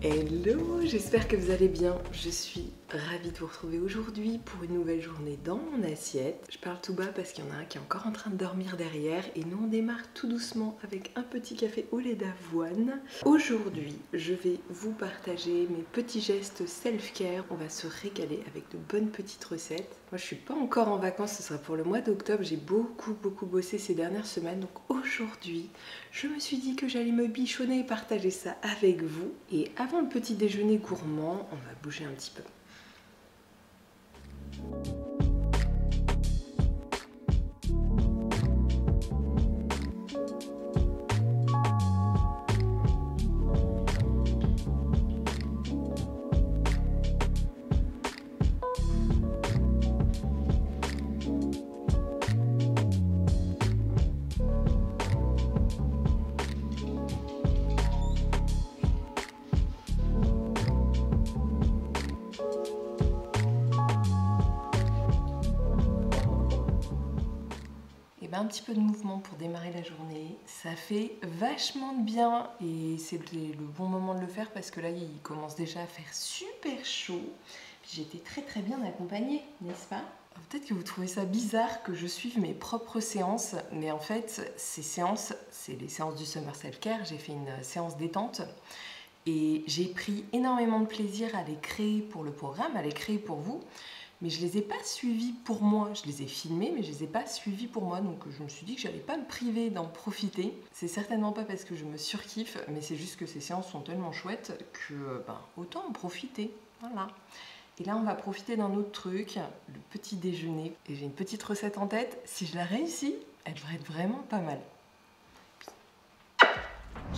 Hello, j'espère que vous allez bien. Je suis ravie de vous retrouver aujourd'hui pour une nouvelle journée dans mon assiette. Je parle tout bas parce qu'il y en a un qui est encore en train de dormir derrière et nous on démarre tout doucement avec un petit café au lait d'avoine. Aujourd'hui, je vais vous partager mes petits gestes self-care. On va se régaler avec de bonnes petites recettes. Moi je suis pas encore en vacances, ce sera pour le mois d'octobre. J'ai beaucoup bossé ces dernières semaines, donc aujourd'hui je me suis dit que j'allais me bichonner et partager ça avec vous. Et avant le petit déjeuner gourmand, on va bouger un petit peu. Un petit peu de mouvement pour démarrer la journée, ça fait vachement de bien et c'est le bon moment de le faire parce que là il commence déjà à faire super chaud. J'étais très bien accompagnée, n'est-ce pas? Peut-être que vous trouvez ça bizarre que je suive mes propres séances, mais en fait ces séances, c'est les séances du Summer Self Care. J'ai fait une séance détente et j'ai pris énormément de plaisir à les créer pour le programme, à les créer pour vous. Mais je les ai pas suivis pour moi, je les ai filmés mais je les ai pas suivis pour moi, donc je me suis dit que j'allais pas me priver d'en profiter. C'est certainement pas parce que je me surkiffe, mais c'est juste que ces séances sont tellement chouettes que autant en profiter, voilà. Et là on va profiter d'un autre truc, le petit déjeuner, et j'ai une petite recette en tête, si je la réussis, elle devrait être vraiment pas mal.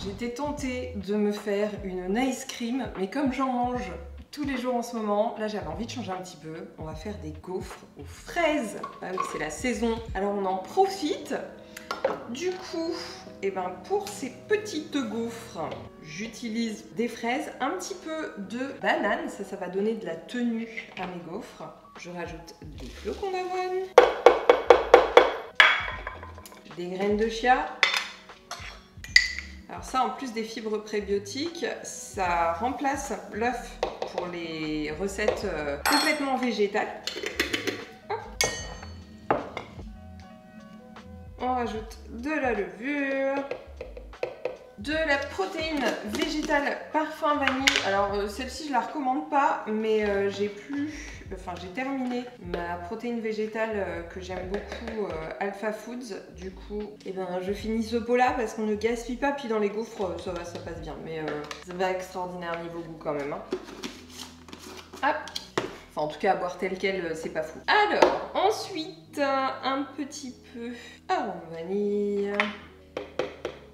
J'étais tentée de me faire une ice cream, mais comme j'en mange tous les jours en ce moment, là j'avais envie de changer un petit peu. On va faire des gaufres aux fraises. Ah oui, c'est la saison. Alors on en profite. Du coup, pour ces petites gaufres, j'utilise des fraises, un petit peu de banane. Ça va donner de la tenue à mes gaufres. Je rajoute des flocons d'avoine, des graines de chia. Alors ça, en plus des fibres prébiotiques, ça remplace l'œuf pour les recettes complètement végétales. Hop. On rajoute de la levure, de la protéine végétale parfum vanille. Alors celle-ci je la recommande pas, mais j'ai terminé ma protéine végétale que j'aime beaucoup, Alpha Foods. Du coup, je finis ce pot là parce qu'on ne gaspille pas. Puis dans les gaufres, ça va, ça passe bien. Mais ça va extraordinaire niveau goût quand même. Hein. Hop. Enfin, en tout cas, à boire tel quel, c'est pas fou. Alors, ensuite, un petit peu arôme vanille.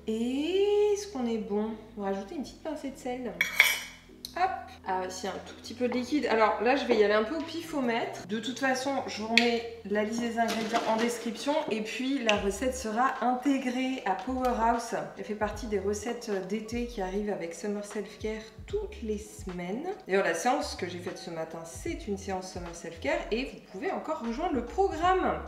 Et est-ce qu'on est bon? On va rajouter une petite pincée de sel. Hop. Ah si, un tout petit peu de liquide. Alors là, je vais y aller un peu au pifomètre. De toute façon, je vous remets la liste des ingrédients en description. Et puis, la recette sera intégrée à Powerhouse. Elle fait partie des recettes d'été qui arrivent avec Summer Self Care toutes les semaines. D'ailleurs, la séance que j'ai faite ce matin, c'est une séance Summer Self Care. Et vous pouvez encore rejoindre le programme.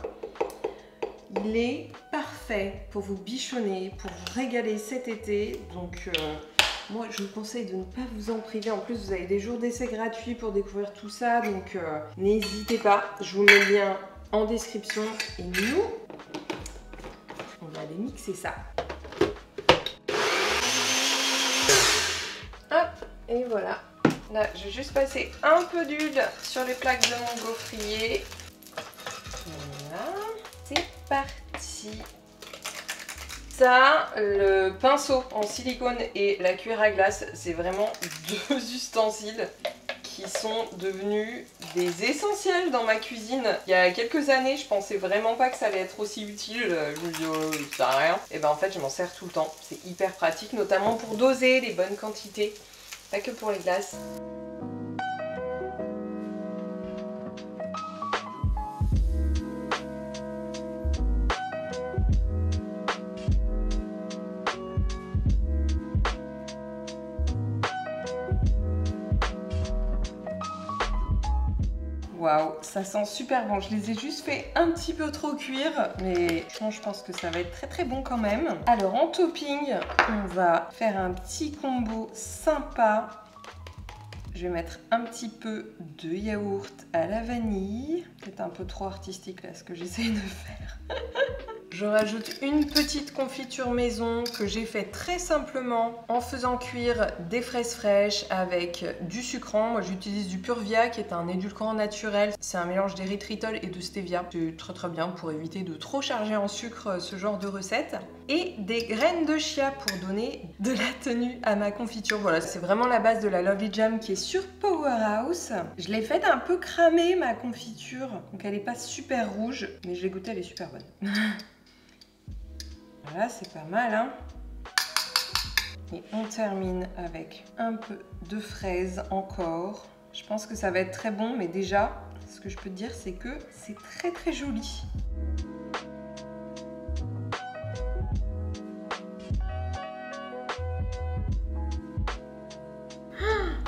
Il est parfait pour vous bichonner, pour vous régaler cet été. Donc... moi, je vous conseille de ne pas vous en priver. En plus, vous avez des jours d'essai gratuits pour découvrir tout ça. Donc, n'hésitez pas. Je vous mets le lien en description. Et nous, on va aller mixer ça. Hop, et voilà. Là, je vais juste passer un peu d'huile sur les plaques de mon gaufrier. Voilà. C'est parti. Ça, le pinceau en silicone et la cuillère à glace, c'est vraiment deux ustensiles qui sont devenus des essentiels dans ma cuisine. Il y a quelques années, je pensais vraiment pas que ça allait être aussi utile. Je me dis, oh, ça sert à rien. Et en fait, je m'en sers tout le temps. C'est hyper pratique, notamment pour doser les bonnes quantités. Pas que pour les glaces. Waouh, ça sent super bon. Je les ai juste fait un petit peu trop cuire, mais je pense que ça va être très très bon quand même. Alors en topping, on va faire un petit combo sympa. Je vais mettre un petit peu de yaourt à la vanille. C'est un peu trop artistique là ce que j'essaye de faire. Je rajoute une petite confiture maison que j'ai fait très simplement en faisant cuire des fraises fraîches avec du sucrant. Moi j'utilise du Purvia qui est un édulcorant naturel. C'est un mélange d'érythritol et de stevia. C'est très très bien pour éviter de trop charger en sucre ce genre de recette. Et des graines de chia pour donner de la tenue à ma confiture. Voilà, c'est vraiment la base de la Lovely Jam qui est sur Powerhouse. Je l'ai faite un peu cramer ma confiture, donc elle n'est pas super rouge, mais je l'ai goûtée, elle est super bonne. Voilà, c'est pas mal, hein. Et on termine avec un peu de fraises encore. Je pense que ça va être très bon, mais déjà, ce que je peux te dire, c'est que c'est très très joli.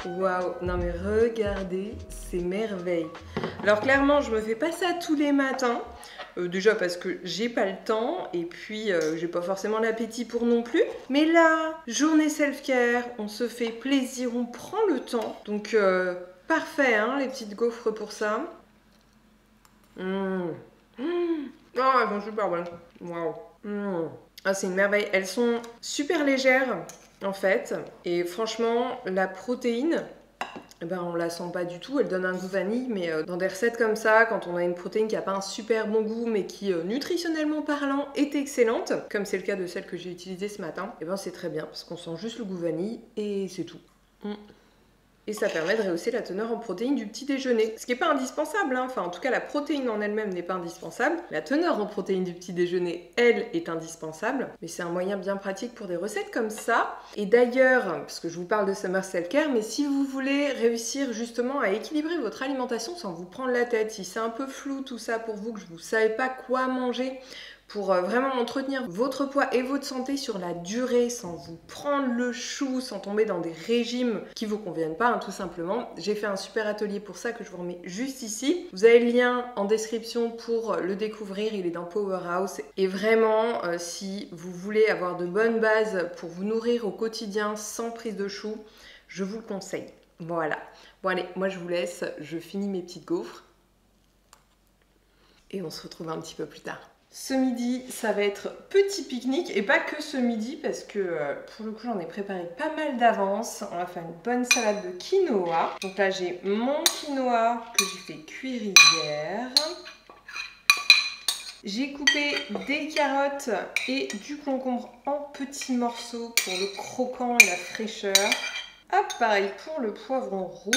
Waouh, non mais regardez ces merveilles. Alors clairement, je me fais pas ça tous les matins. Déjà parce que j'ai pas le temps et puis j'ai pas forcément l'appétit pour non plus. Mais là, journée self-care, on se fait plaisir, on prend le temps. Donc parfait, hein, les petites gaufres pour ça. Oh, elles sont super bonnes. Waouh. Ah, c'est une merveille. Elles sont super légères en fait. Et franchement, la protéine, eh ben, on la sent pas du tout, elle donne un goût vanille, mais dans des recettes comme ça, quand on a une protéine qui a pas un super bon goût, mais qui, nutritionnellement parlant, est excellente, comme c'est le cas de celle que j'ai utilisée ce matin, eh ben c'est très bien, parce qu'on sent juste le goût vanille, et c'est tout. Et ça permet de rehausser la teneur en protéines du petit déjeuner. Ce qui n'est pas indispensable, hein. Enfin en tout cas la protéine en elle-même n'est pas indispensable. La teneur en protéines du petit déjeuner, elle, est indispensable. Mais c'est un moyen bien pratique pour des recettes comme ça. Et d'ailleurs, parce que je vous parle de Summer Self-Care, mais si vous voulez réussir justement à équilibrer votre alimentation sans vous prendre la tête, si c'est un peu flou tout ça pour vous, que vous ne savez pas quoi manger, pour vraiment entretenir votre poids et votre santé sur la durée sans vous prendre le chou, sans tomber dans des régimes qui ne vous conviennent pas, hein, tout simplement. J'ai fait un super atelier pour ça que je vous remets juste ici. Vous avez le lien en description pour le découvrir, il est dans Powerhouse. Et vraiment, si vous voulez avoir de bonnes bases pour vous nourrir au quotidien sans prise de chou, je vous le conseille. Voilà. Bon allez, moi je vous laisse, je finis mes petites gaufres. Et on se retrouve un petit peu plus tard. Ce midi, ça va être petit pique-nique et pas que ce midi parce que pour le coup, j'en ai préparé pas mal d'avance. On va faire une bonne salade de quinoa. Donc là, j'ai mon quinoa que j'ai fait cuire hier. J'ai coupé des carottes et du concombre en petits morceaux pour le croquant et la fraîcheur. Hop, pareil pour le poivron rouge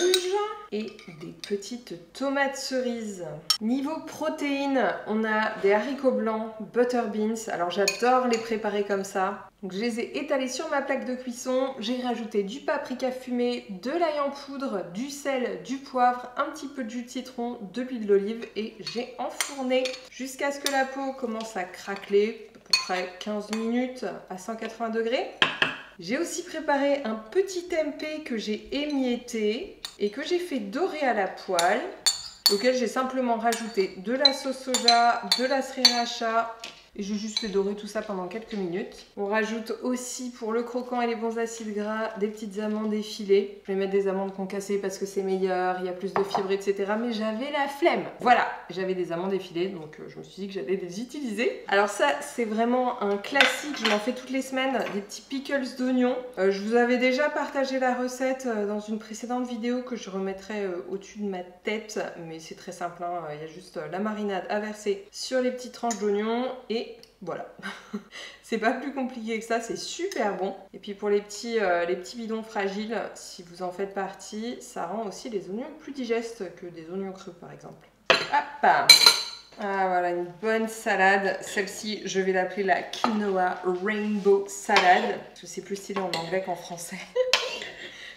et des petites tomates cerises. Niveau protéines, on a des haricots blancs, butter beans. Alors j'adore les préparer comme ça. Donc je les ai étalés sur ma plaque de cuisson. J'ai rajouté du paprika fumé, de l'ail en poudre, du sel, du poivre, un petit peu de jus de citron, de l'huile d'olive et j'ai enfourné jusqu'à ce que la peau commence à craqueler, à peu près 15 minutes à 180 degrés. J'ai aussi préparé un petit tempeh que j'ai émietté et que j'ai fait dorer à la poêle, auquel j'ai simplement rajouté de la sauce soja, de la sriracha et j'ai juste fait dorer tout ça pendant quelques minutes. On rajoute aussi pour le croquant et les bons acides gras des petites amandes effilées. Je vais mettre des amandes concassées parce que c'est meilleur, il y a plus de fibres, etc. Mais j'avais la flemme. Voilà, j'avais des amandes effilées, donc je me suis dit que j'allais les utiliser. Alors ça, c'est vraiment un classique, je m'en fais toutes les semaines, des petits pickles d'oignons. Je vous avais déjà partagé la recette dans une précédente vidéo que je remettrai au-dessus de ma tête, mais c'est très simple, hein. Il y a juste la marinade à verser sur les petites tranches d'oignons et voilà, c'est pas plus compliqué que ça, c'est super bon. Et puis pour les petits bidons fragiles, si vous en faites partie, ça rend aussi les oignons plus digestes que des oignons crus par exemple. Hop! Ah voilà, une bonne salade. Celle-ci, je vais l'appeler la Quinoa Rainbow Salad. Parce que c'est plus stylé en anglais qu'en français.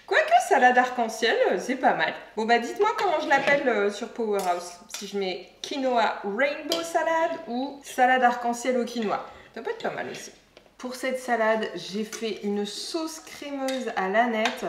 Quoique salade arc-en-ciel, c'est pas mal. Bon bah dites-moi comment je l'appelle sur Powerhouse. Si je mets quinoa rainbow salade ou salade arc-en-ciel au quinoa. Ça peut être pas mal aussi. Pour cette salade, j'ai fait une sauce crémeuse à l'aneth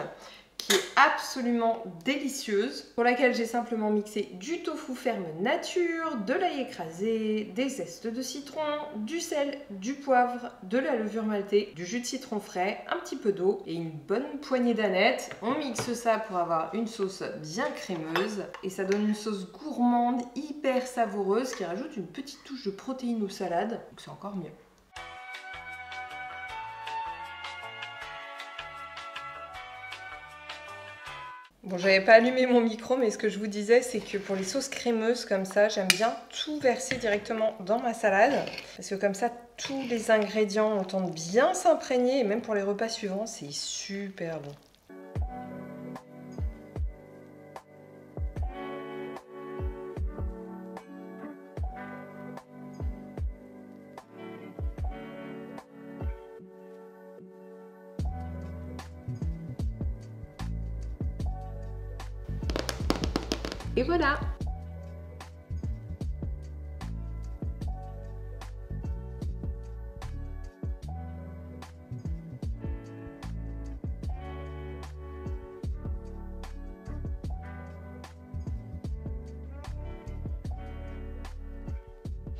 qui est absolument délicieuse, pour laquelle j'ai simplement mixé du tofu ferme nature, de l'ail écrasé, des zestes de citron, du sel, du poivre, de la levure maltée, du jus de citron frais, un petit peu d'eau et une bonne poignée d'anettes. On mixe ça pour avoir une sauce bien crémeuse et ça donne une sauce gourmande, hyper savoureuse qui rajoute une petite touche de protéines aux salades, donc c'est encore mieux. Bon, j'avais pas allumé mon micro, mais ce que je vous disais, c'est que pour les sauces crémeuses comme ça, j'aime bien tout verser directement dans ma salade. Parce que comme ça, tous les ingrédients entendent bien s'imprégner. Et même pour les repas suivants, c'est super bon. Et voilà!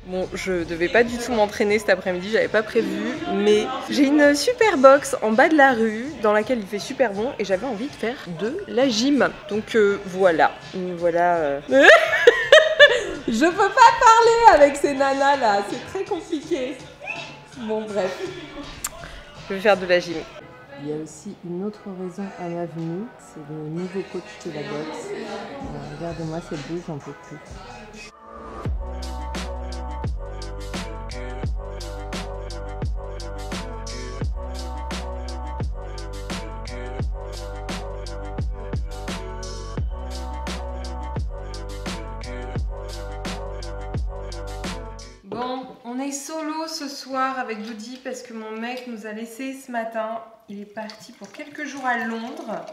Bon, je devais pas du tout m'entraîner cet après-midi, j'avais pas prévu, mais j'ai une super box en bas de la rue dans laquelle il fait super bon et j'avais envie de faire de la gym. Donc voilà. Je peux pas parler avec ces nanas là, c'est très compliqué. Bon bref, je vais faire de la gym. Il y a aussi une autre raison à ma venue, c'est le nouveau coach de la boxe. Regardez-moi cette boule, j'en peux plus. Bon, on est solo ce soir avec Doody parce que mon mec nous a laissé ce matin. Il est parti pour quelques jours à Londres.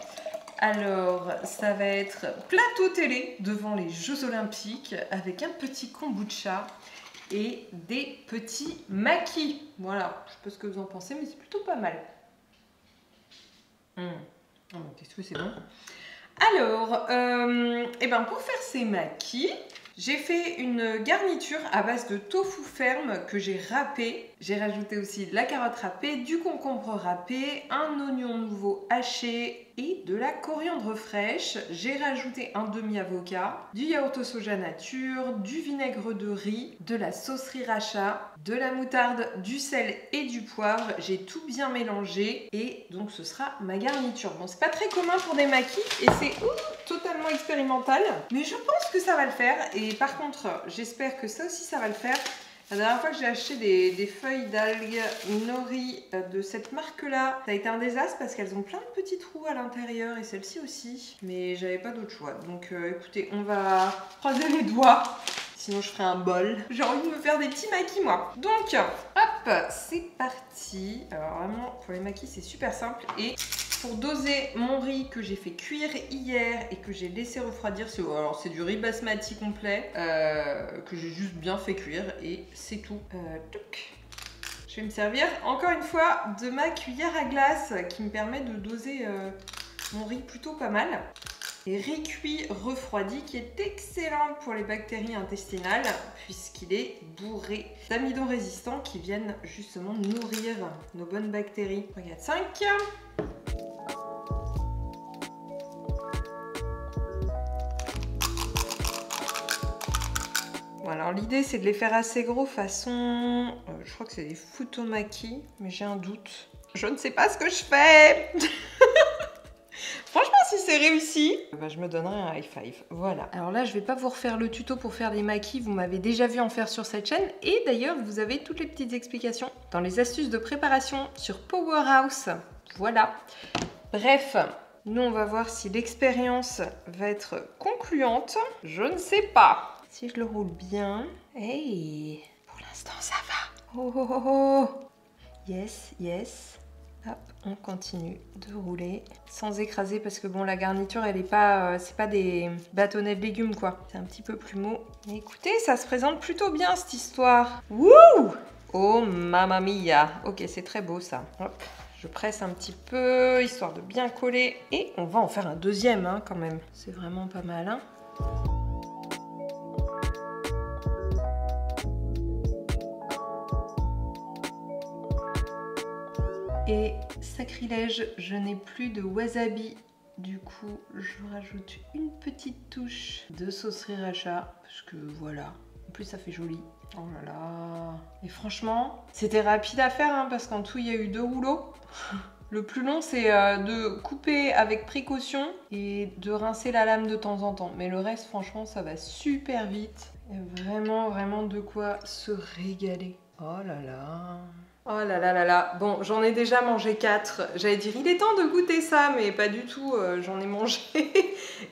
Alors, ça va être plateau télé devant les Jeux Olympiques avec un petit kombucha et des petits makis. Voilà, je sais pas ce que vous en pensez, mais c'est plutôt pas mal. Oh, qu'est-ce que c'est bon. Alors, pour faire ces makis, j'ai fait une garniture à base de tofu ferme que j'ai râpé. J'ai rajouté aussi de la carotte râpée, du concombre râpé, un oignon nouveau haché et de la coriandre fraîche. J'ai rajouté un demi-avocat, du yaourt au soja nature, du vinaigre de riz, de la sauce sriracha, de la moutarde, du sel et du poivre. J'ai tout bien mélangé et donc ce sera ma garniture. Bon, c'est pas très commun pour des makis et c'est totalement expérimental, mais je pense que ça va le faire. Et par contre, j'espère que ça aussi ça va le faire. La dernière fois que j'ai acheté des feuilles d'algues nori de cette marque-là, ça a été un désastre parce qu'elles ont plein de petits trous à l'intérieur et celle-ci aussi. Mais j'avais pas d'autre choix. Donc écoutez, on va croiser les doigts. Sinon je ferai un bol. J'ai envie de me faire des petits makis moi. Donc, hop, c'est parti. Alors vraiment, pour les makis, c'est super simple. Et pour doser mon riz que j'ai fait cuire hier et que j'ai laissé refroidir, c'est du riz basmati complet que j'ai juste bien fait cuire et c'est tout. Je vais me servir encore une fois de ma cuillère à glace qui me permet de doser mon riz plutôt pas mal. Et riz cuit refroidi qui est excellent pour les bactéries intestinales puisqu'il est bourré d'amidons résistants qui viennent justement nourrir nos bonnes bactéries. Regarde 5. Bon, alors l'idée c'est de les faire assez gros façon, je crois que c'est des futomaki, mais j'ai un doute. Je ne sais pas ce que je fais. Franchement, si c'est réussi, je me donnerai un high five. Voilà. Alors là, je vais pas vous refaire le tuto pour faire des makis. Vous m'avez déjà vu en faire sur cette chaîne. Et d'ailleurs, vous avez toutes les petites explications dans les astuces de préparation sur Powerhouse. Voilà. Bref, nous, on va voir si l'expérience va être concluante. Je ne sais pas. Si je le roule bien. Hey, pour l'instant, ça va. Oh, oh, oh, oh. Yes, yes. Hop, on continue de rouler sans écraser parce que bon, la garniture, elle est pas, c'est pas des bâtonnets de légumes quoi. C'est un petit peu plus mou. Mais écoutez, ça se présente plutôt bien cette histoire. Wouh! Oh mamma mia! Ok, c'est très beau ça. Hop, Je presse un petit peu, histoire de bien coller. Et on va en faire un deuxième, hein, quand même. C'est vraiment pas mal, hein. Et sacrilège, je n'ai plus de wasabi. Du coup, je rajoute une petite touche de sauce sriracha. Parce que voilà, en plus ça fait joli. Oh là là. Et franchement, c'était rapide à faire, hein, parce qu'en tout, il y a eu 2 rouleaux. Le plus long, c'est de couper avec précaution et de rincer la lame de temps en temps. Mais le reste, franchement, ça va super vite. Il y a vraiment, vraiment de quoi se régaler. Oh là là. Oh là là là là. Bon, j'en ai déjà mangé 4. J'allais dire, il est temps de goûter ça, mais pas du tout. J'en ai mangé.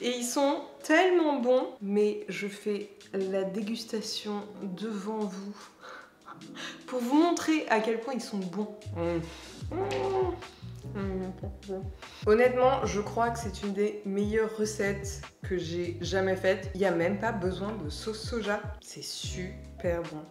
Et ils sont tellement bons. Mais je fais la dégustation devant vous pour vous montrer à quel point ils sont bons. Honnêtement, je crois que c'est une des meilleures recettes que j'ai jamais faites. Il n'y a même pas besoin de sauce soja. C'est super bon.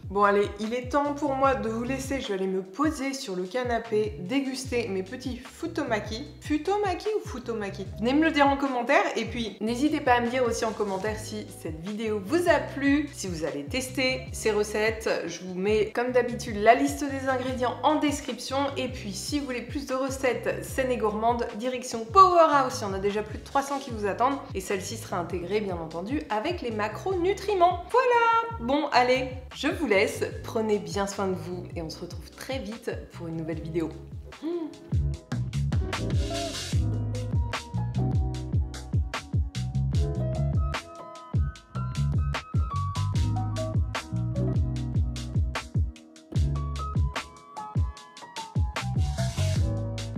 Bon allez, il est temps pour moi de vous laisser. Je vais aller me poser sur le canapé, déguster mes petits futomaki. Futomaki ou futomaki? Venez me le dire en commentaire. Et puis, n'hésitez pas à me dire aussi en commentaire si cette vidéo vous a plu, si vous allez tester ces recettes. Je vous mets, comme d'habitude, la liste des ingrédients en description. Et puis, si vous voulez plus de recettes saines et gourmandes, direction Powerhouse. Il y en a déjà plus de 300 qui vous attendent. Et celle-ci sera intégrée, bien entendu, avec les macronutriments. Voilà! Bon, allez, je vous laisse. Prenez bien soin de vous et on se retrouve très vite pour une nouvelle vidéo.